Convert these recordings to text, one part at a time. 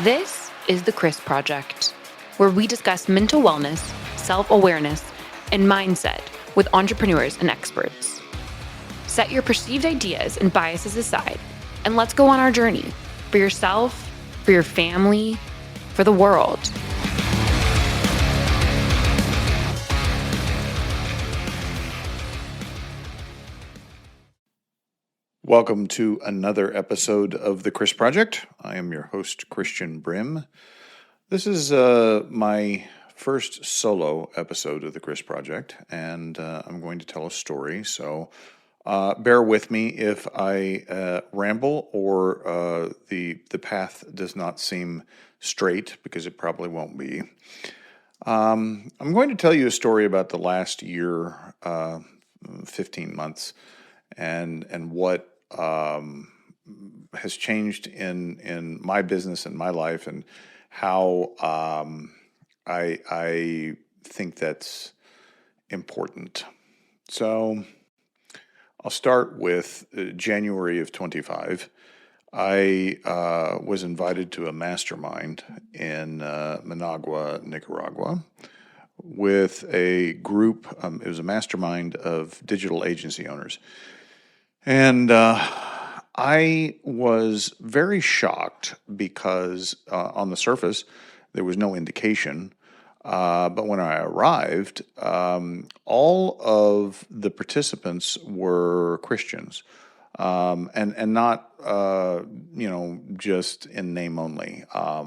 This is the Chris Project, where we discuss mental wellness, self-awareness, and mindset with entrepreneurs and experts. Set your perceived ideas and biases aside, and let's go on our journey for yourself, for your family, for the world. Welcome to another episode of The Chris Project. I am your host, Christian Brim. This is my first solo episode of The Chris Project, and I'm going to tell a story. So bear with me if I ramble or the path does not seem straight, because it probably won't be. I'm going to tell you a story about the last year, 15 months, and what has changed in my business and my life, and how I think that's important. So I'll start with January of 25. I was invited to a mastermind in Managua, Nicaragua, with a group. It was a mastermind of digital agency owners. And I was very shocked because on the surface, there was no indication. But when I arrived, all of the participants were Christians, and not just in name only. I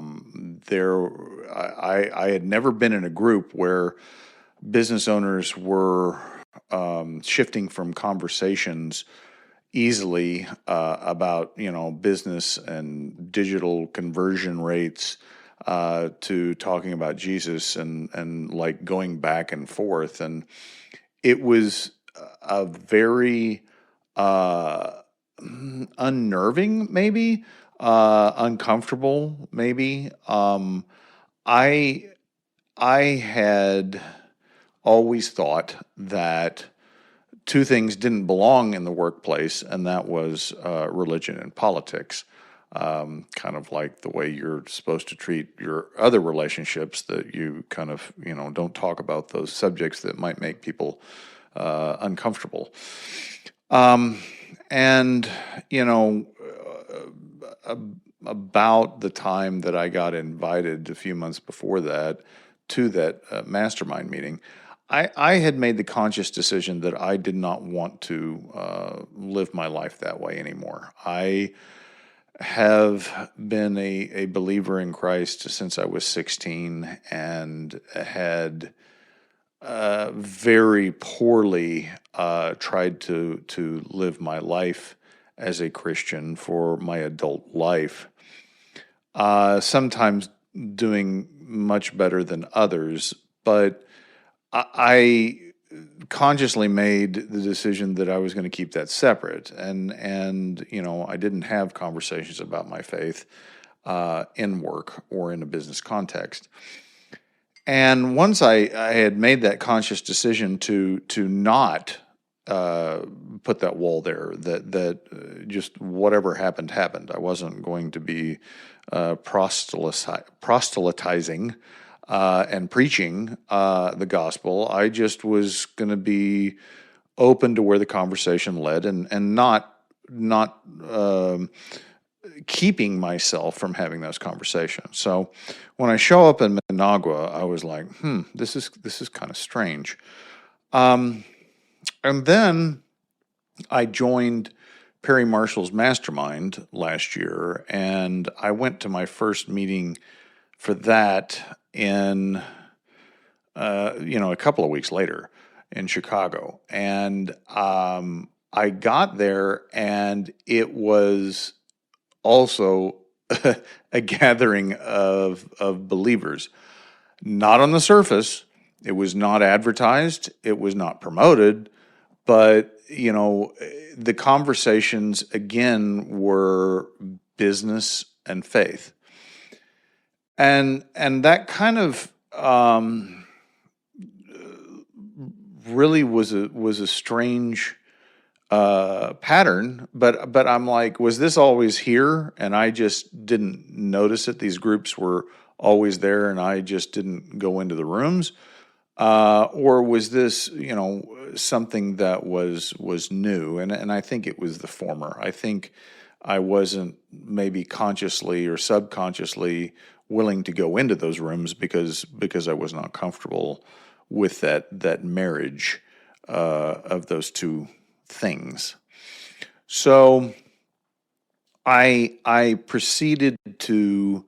had never been in a group where business owners were shifting from conversations easily about business and digital conversion rates to talking about Jesus and like going back and forth. And it was a very unnerving, maybe uncomfortable, maybe. I had always thought that two things didn't belong in the workplace, and that was religion and politics. Kind of like the way you're supposed to treat your other relationships, that you kind of, don't talk about those subjects that might make people uncomfortable. And, about the time that I got invited a few months before that to that mastermind meeting, I had made the conscious decision that I did not want to live my life that way anymore. I have been a believer in Christ since I was 16, and had very poorly tried to live my life as a Christian for my adult life. Sometimes doing much better than others, but I consciously made the decision that I was going to keep that separate, and I didn't have conversations about my faith in work or in a business context. And once I had made that conscious decision to not put that wall there, that just whatever happened happened. I wasn't going to be proselytizing and preaching the gospel. I just was going to be open to where the conversation led, and not keeping myself from having those conversations. So when I show up in Managua, I was like, this is kind of strange. And then I joined Perry Marshall's mastermind last year, and I went to my first meeting for that in a couple of weeks later in Chicago. And I got there, and it was also a gathering of believers. Not on the surface. It was not advertised. It was not promoted. But, the conversations, again, were business and faith. And that kind of really was a strange pattern, but I'm like, was this always here and I just didn't notice it? These groups were always there and I just didn't go into the rooms, or was this, something that was new? And I think it was the former. I think I wasn't maybe consciously or subconsciously willing to go into those rooms because I was not comfortable with that marriage of those two things. So I proceeded to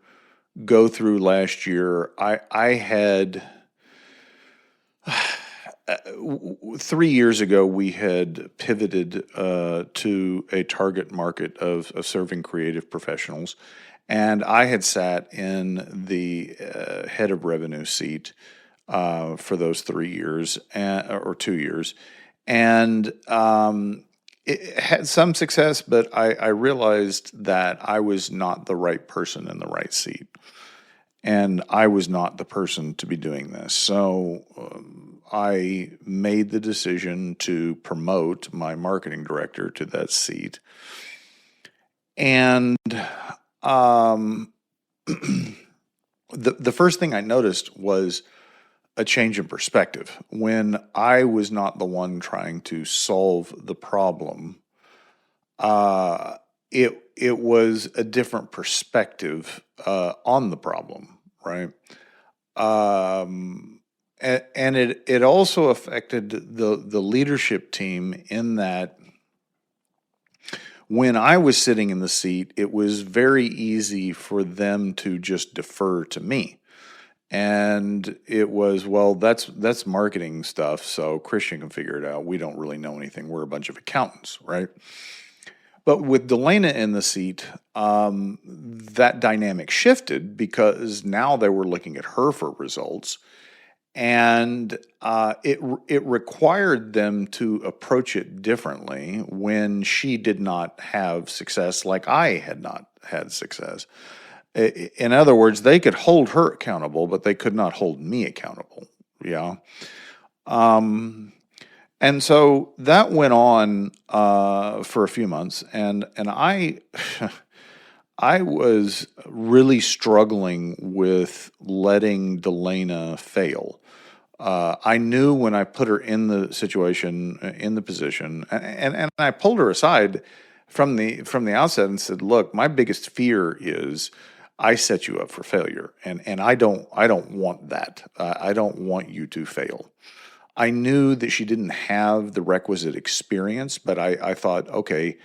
go through last year. I had 3 years ago we had pivoted to a target market of serving creative professionals, and I had sat in the head of revenue seat for those 3 years or 2 years, and it had some success, but I realized that I was not the right person in the right seat, and I was not the person to be doing this. So I made the decision to promote my marketing director to that seat, and um, the first thing I noticed was a change in perspective. When I was not the one trying to solve the problem, uh, it was a different perspective on the problem, right? And it also affected the leadership team in that when I was sitting in the seat, it was very easy for them to just defer to me. And it was, well, that's marketing stuff, so Christian can figure it out. We don't really know anything. We're a bunch of accountants, right? But with Delana in the seat, that dynamic shifted because now they were looking at her for results, and it required them to approach it differently when she did not have success, like I had not had success. In other words, they could hold her accountable, but they could not hold me accountable. Yeah. Um, and so that went on for a few months, and I I was really struggling with letting Delana fail. I knew when I put her in the situation, in the position, and I pulled her aside from the outset and said, "Look, my biggest fear is I set you up for failure, and I don't want that. I don't want you to fail." I knew that she didn't have the requisite experience, but I thought, okay,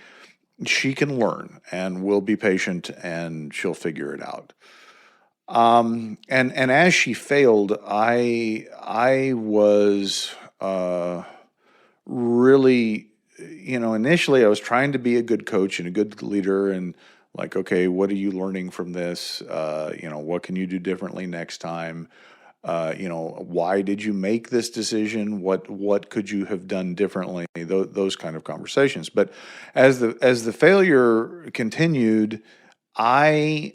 she can learn, and we'll be patient, and she'll figure it out. And as she failed, I was really, initially I was trying to be a good coach and a good leader, and like, okay, what are you learning from this? What can you do differently next time? Why did you make this decision? What could you have done differently? Those kind of conversations. But as the failure continued, I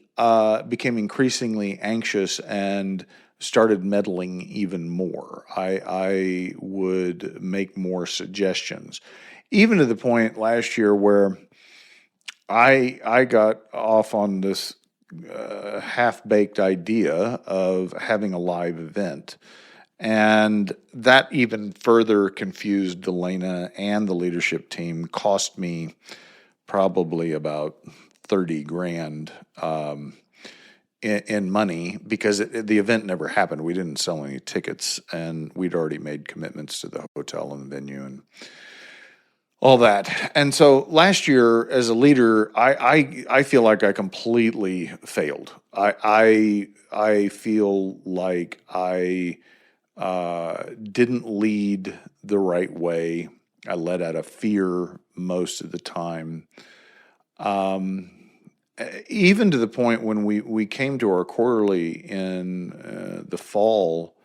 became increasingly anxious and started meddling even more. I would make more suggestions, even to the point last year where I got off on this half-baked idea of having a live event. And that even further confused Delana and the leadership team, cost me probably about 30 grand in money because the event never happened. We didn't sell any tickets, and we'd already made commitments to the hotel and the venue and all that. And so last year, as a leader, I feel like I completely failed. I feel like I didn't lead the right way. I led out of fear most of the time. Even to the point when we came to our quarterly in the fall,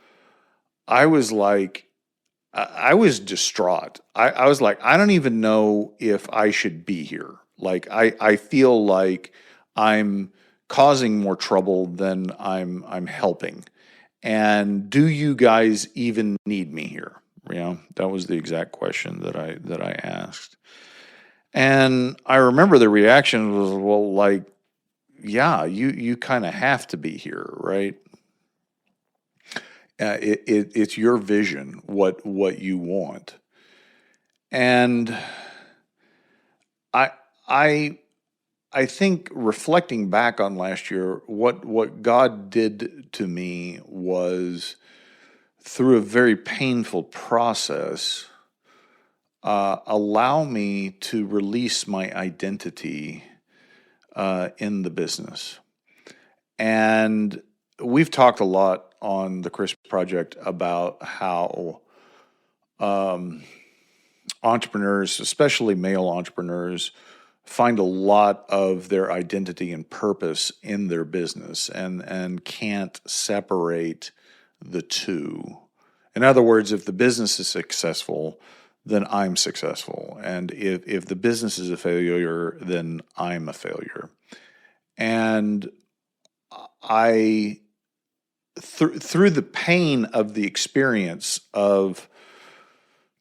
I was like, I was distraught. I was like, I don't even know if I should be here. Like, I feel like I'm causing more trouble than I'm helping. And do you guys even need me here? That was the exact question that I asked. And I remember the reaction was, well, like, yeah, you kind of have to be here, right? It's your vision, what you want. And I I I think reflecting back on last year, what God did to me was through a very painful process, allow me to release my identity in the business. And we've talked a lot on the Chris Project about how um, entrepreneurs, especially male entrepreneurs, find a lot of their identity and purpose in their business and can't separate the two. In other words, if the business is successful, then I'm successful. And if the business is a failure, then I'm a failure. And I, through the pain of the experience of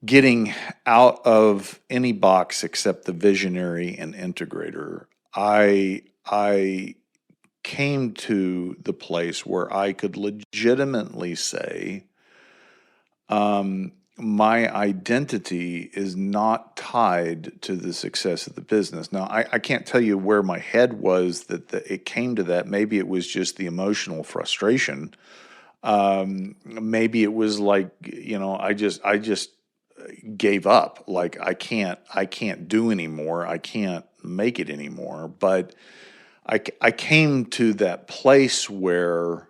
getting out of any box except the visionary and integrator, I came to the place where I could legitimately say, my identity is not tied to the success of the business. Now, I can't tell you where my head was that it came to that. Maybe it was just the emotional frustration. Maybe it was like, I just gave up. Like I can't do anymore. I can't make it anymore. But I came to that place where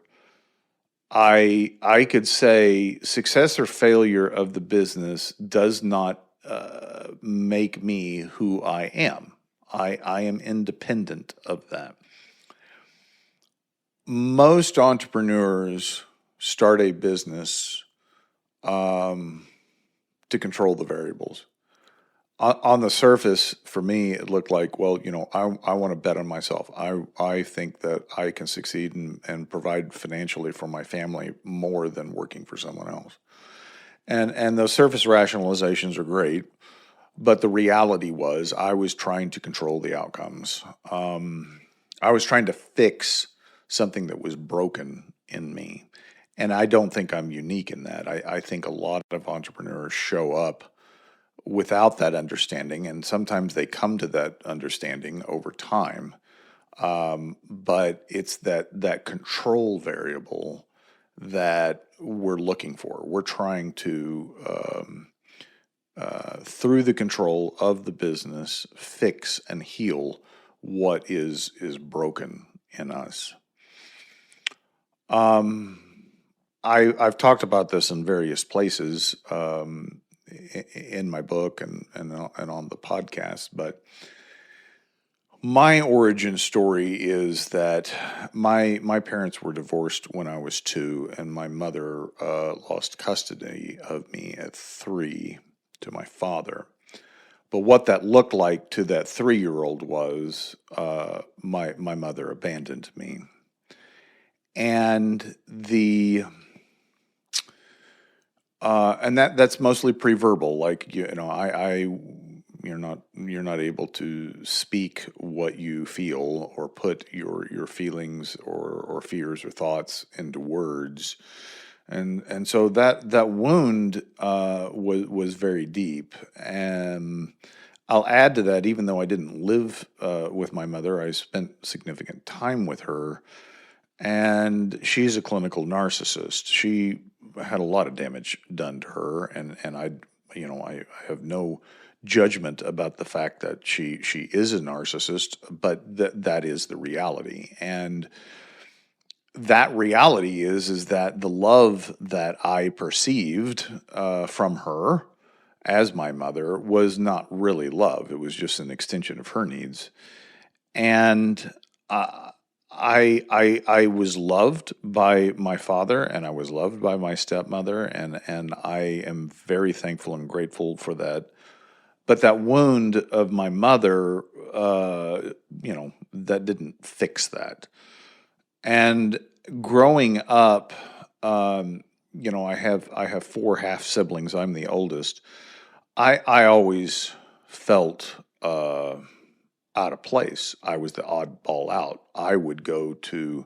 I could say success or failure of the business does not make me who I am. I am independent of that. Most entrepreneurs start a business to control the variables. On the surface, for me, it looked like, well, I want to bet on myself. I think that I can succeed and provide financially for my family more than working for someone else. And those surface rationalizations are great, but the reality was I was trying to control the outcomes. I was trying to fix something that was broken in me. And I don't think I'm unique in that. I think a lot of entrepreneurs show up without that understanding, and sometimes they come to that understanding over time. But it's that control variable that we're looking for. We're trying to, through the control of the business, fix and heal what is broken in us. I've talked about this in various places, in my book and on the podcast, but my origin story is that my parents were divorced when I was 2, and my mother lost custody of me at 3 to my father. But what that looked like to that 3-year-old was my mother abandoned me, and that's mostly pre-verbal. Like you're not able to speak what you feel or put your feelings or fears or thoughts into words, and so that wound was very deep. And I'll add to that, even though I didn't live with my mother, I spent significant time with her, and she's a clinical narcissist. She had a lot of damage done to her, and I have no judgment about the fact that she is a narcissist, but that is the reality. And that reality is that the love that I perceived from her as my mother was not really love. It was just an extension of her needs. And I was loved by my father, and I was loved by my stepmother, and I am very thankful and grateful for that. But that wound of my mother, that didn't fix that. And growing up, I have 4 half siblings. I'm the oldest. I always felt uh, out of place. I was the oddball out. I would go to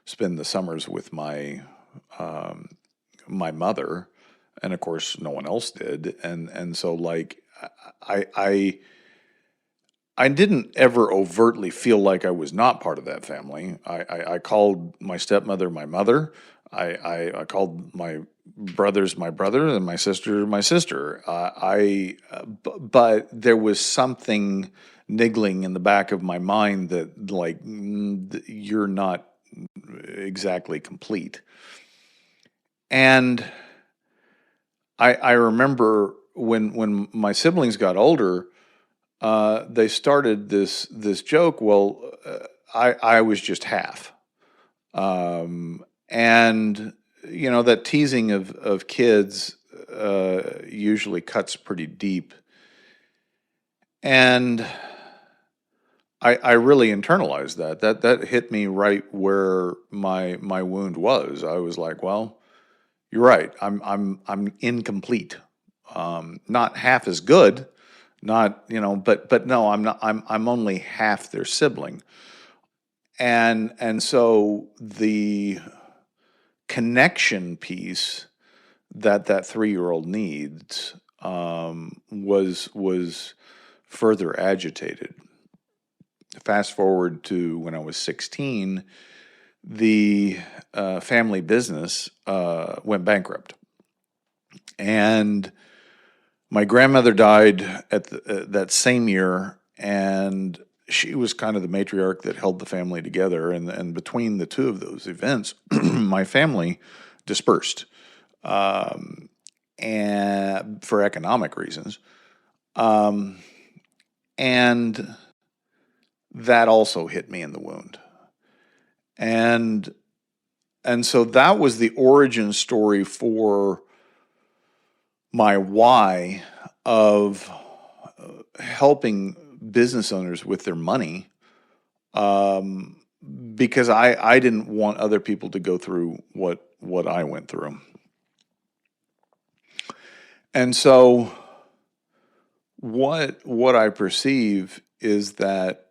spend the summers with my mother, and of course, no one else did. And so like I I I didn't ever overtly feel like I was not part of that family. I called my stepmother my mother. I called my brothers my brother and my sister my sister. But there was something niggling in the back of my mind that like you're not exactly complete. And I remember when my siblings got older, they started this joke. Well, I was just half, and that teasing of kids usually cuts pretty deep, and I really internalized that. That hit me right where my wound was. I was like, well, you're right. I'm incomplete. Not half as good. Not but no, I'm not. I'm only half their sibling. And so the connection piece that 3-year-old needs was further agitated. Fast forward to when I was 16, the family business went bankrupt, and my grandmother died at that same year, and she was kind of the matriarch that held the family together. And between the two of those events, my family dispersed, and for economic reasons, um, and that also hit me in the wound. And and so that was the origin story for my why of helping business owners with their money, um, because I didn't want other people to go through what I went through. And so what I perceive is that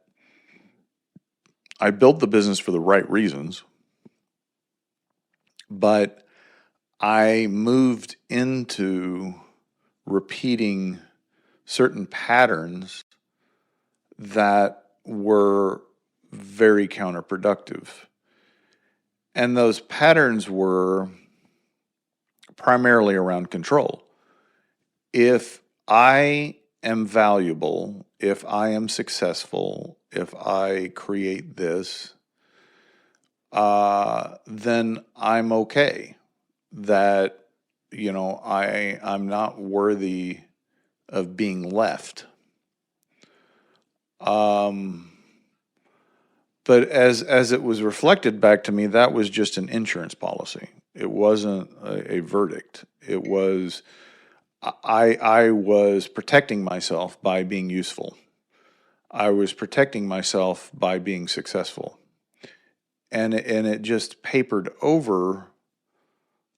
I built the business for the right reasons, but I moved into repeating certain patterns that were very counterproductive. And those patterns were primarily around control. If I am valuable, if I am successful, if I create this, then I'm okay. That, I'm not worthy of being left. Um, but as it was reflected back to me, that was just an insurance policy. It wasn't a verdict. It was I was protecting myself by being useful. I was protecting myself by being successful, and it just papered over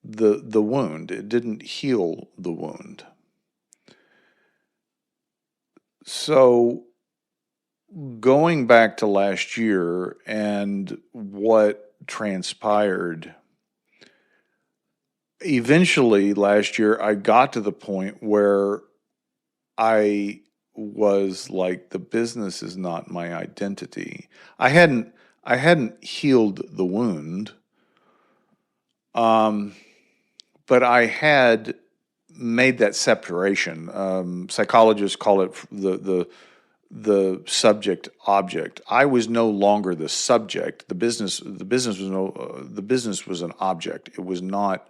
the wound. It didn't heal the wound. So going back to last year and what transpired, eventually last year I got to the point where I was like, the business is not my identity. I hadn't healed the wound, but I had made that separation. Psychologists call it the subject object. I was no longer the subject. The business was an object. It was not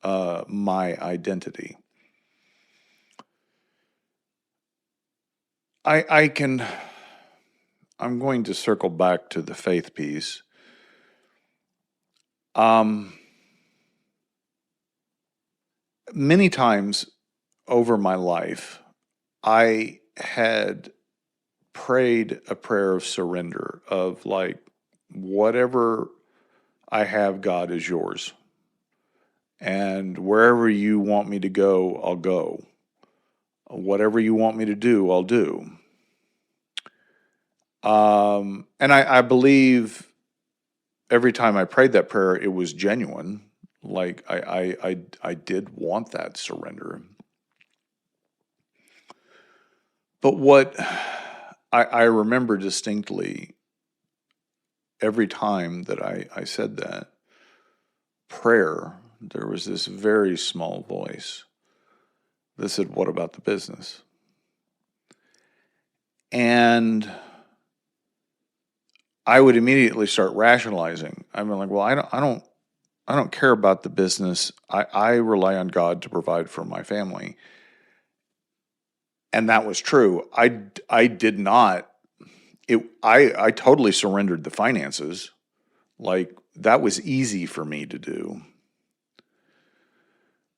my identity. I can. I'm going to circle back to the faith piece. Um, Many times over my life, I had prayed a prayer of surrender, of like, whatever I have, God, is yours. And wherever you want me to go, I'll go. Whatever you want me to do, I'll do. And I believe every time I prayed that prayer, it was genuine. Like I did want that surrender. But what I remember distinctly every time that I said that prayer, there was this very small voice that said, "What about the business?" And I would immediately start rationalizing. I'm like, well, I don't care about the business. I rely on God to provide for my family. And that was true. I did not, I totally surrendered the finances. Like that was easy for me to do.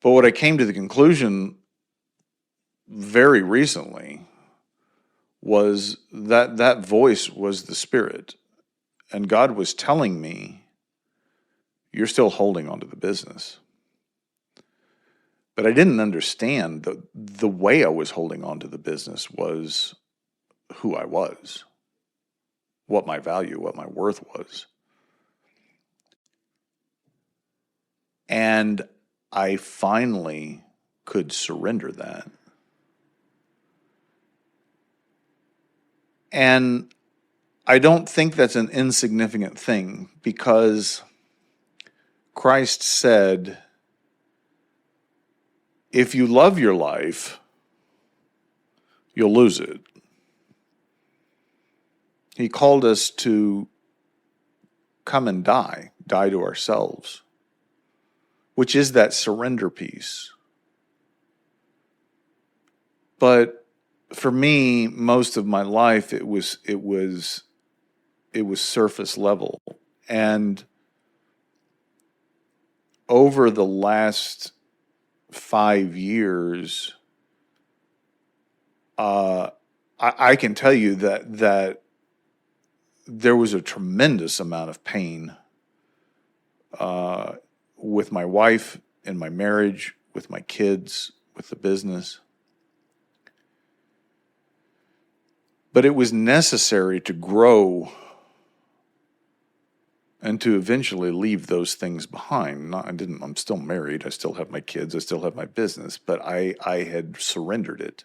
But what I came to the conclusion very recently was that that voice was the Spirit. And God was telling me, you're still holding on to the business. But I didn't understand the way I was holding on to the business was who I was, what my value, what my worth was. And I finally could surrender that. And I don't think that's an insignificant thing because Christ said, if you love your life, you'll lose it. He called us to come and die to ourselves, which is that surrender piece. But for me, most of my life, it was surface level. And over the last 5 years, I can tell you that there was a tremendous amount of pain with my wife, in my marriage, with my kids, with the business. But it was necessary to grow and to eventually leave those things behind. I'm still married. I still have my kids. I still have my business. But I had surrendered it.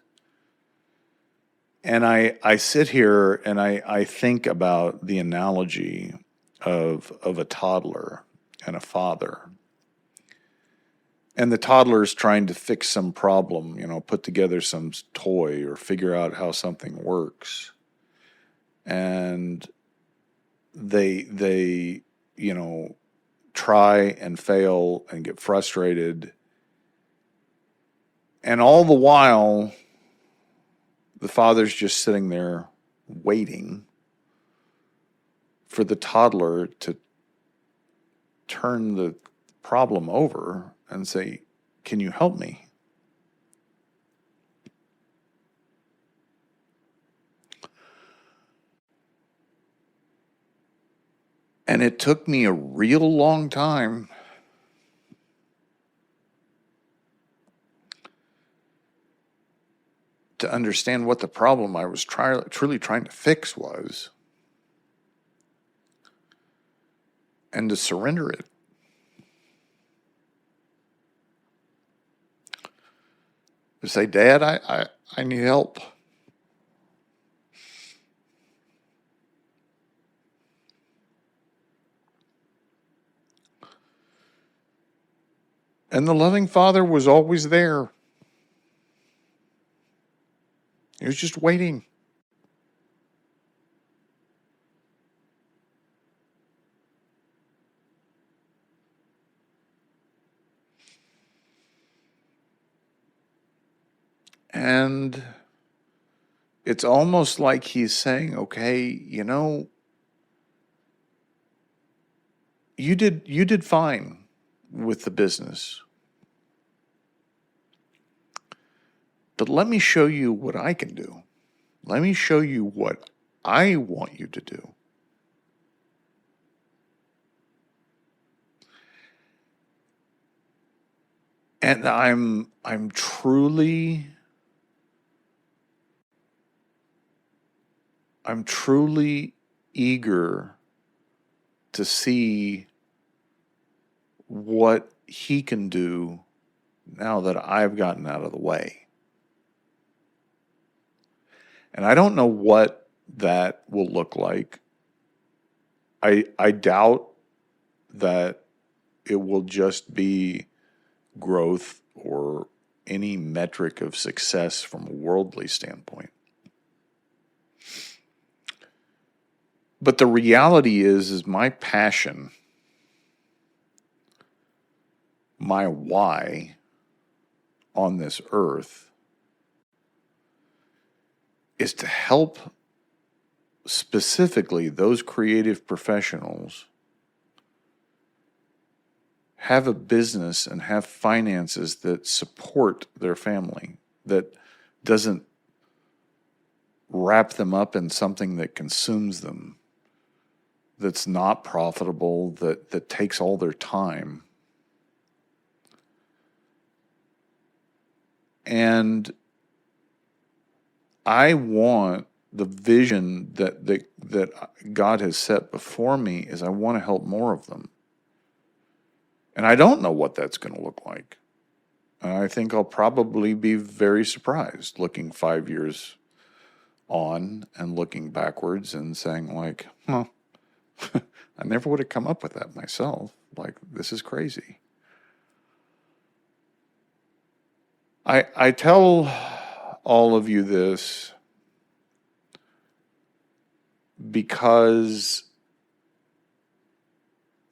And I sit here and I think about the analogy of a toddler and a father. And the toddler is trying to fix some problem, put together some toy or figure out how something works. And they try and fail and get frustrated. And all the while, the father's just sitting there waiting for the toddler to turn the problem over and say, "Can you help me?" And it took me a real long time to understand what the problem I was truly trying to fix was and to surrender it. To say, "Dad, I need help." And the loving father was always there. He was just waiting. And it's almost like he's saying, "Okay, you did fine with the business. But let me show you what I can do. Let me show you what I want you to do." And I'm truly I'm truly eager to see what he can do now that I've gotten out of the way. And I don't know what that will look like. I doubt that it will just be growth or any metric of success from a worldly standpoint. But the reality is my passion, my why on this earth is to help specifically those creative professionals have a business and have finances that support their family, that doesn't wrap them up in something that consumes them, that's not profitable, that takes all their time. And I want the vision that God has set before me is I want to help more of them. And I don't know what that's going to look like. And I think I'll probably be very surprised looking 5 years on and looking backwards and saying like, I never would have come up with that myself. Like, this is crazy. I tell all of you this because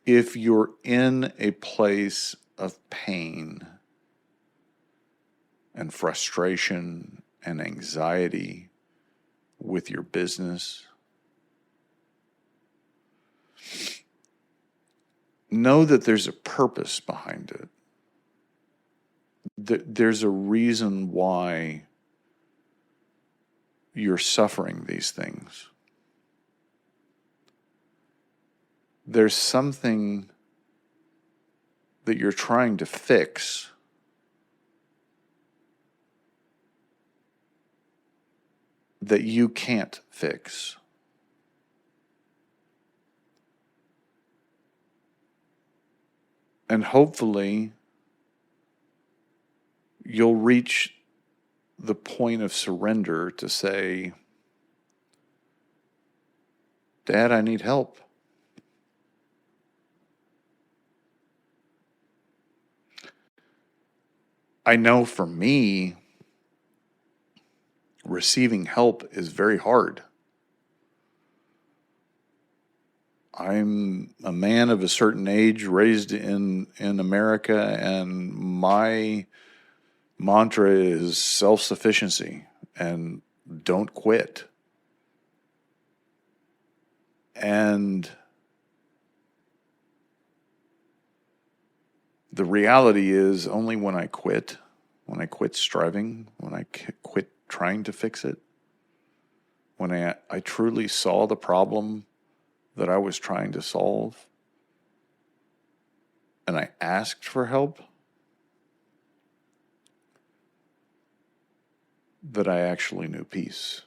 if you're in a place of pain and frustration and anxiety with your business, know that there's a purpose behind it. There's a reason why you're suffering these things. There's something that you're trying to fix that you can't fix. And hopefully you'll reach the point of surrender to say, Dad, I need help. I know for me, receiving help is very hard. I'm a man of a certain age, raised in America, and my mantra is self-sufficiency and don't quit. And the reality is only when I quit striving, when I quit trying to fix it, when I truly saw the problem that I was trying to solve and I asked for help, that I actually knew peace.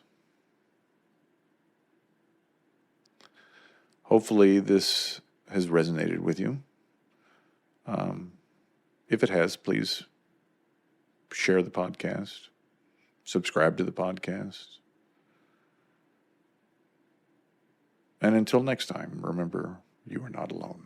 Hopefully this has resonated with you. If it has, please share the podcast, subscribe to the podcast. And until next time, remember, you are not alone.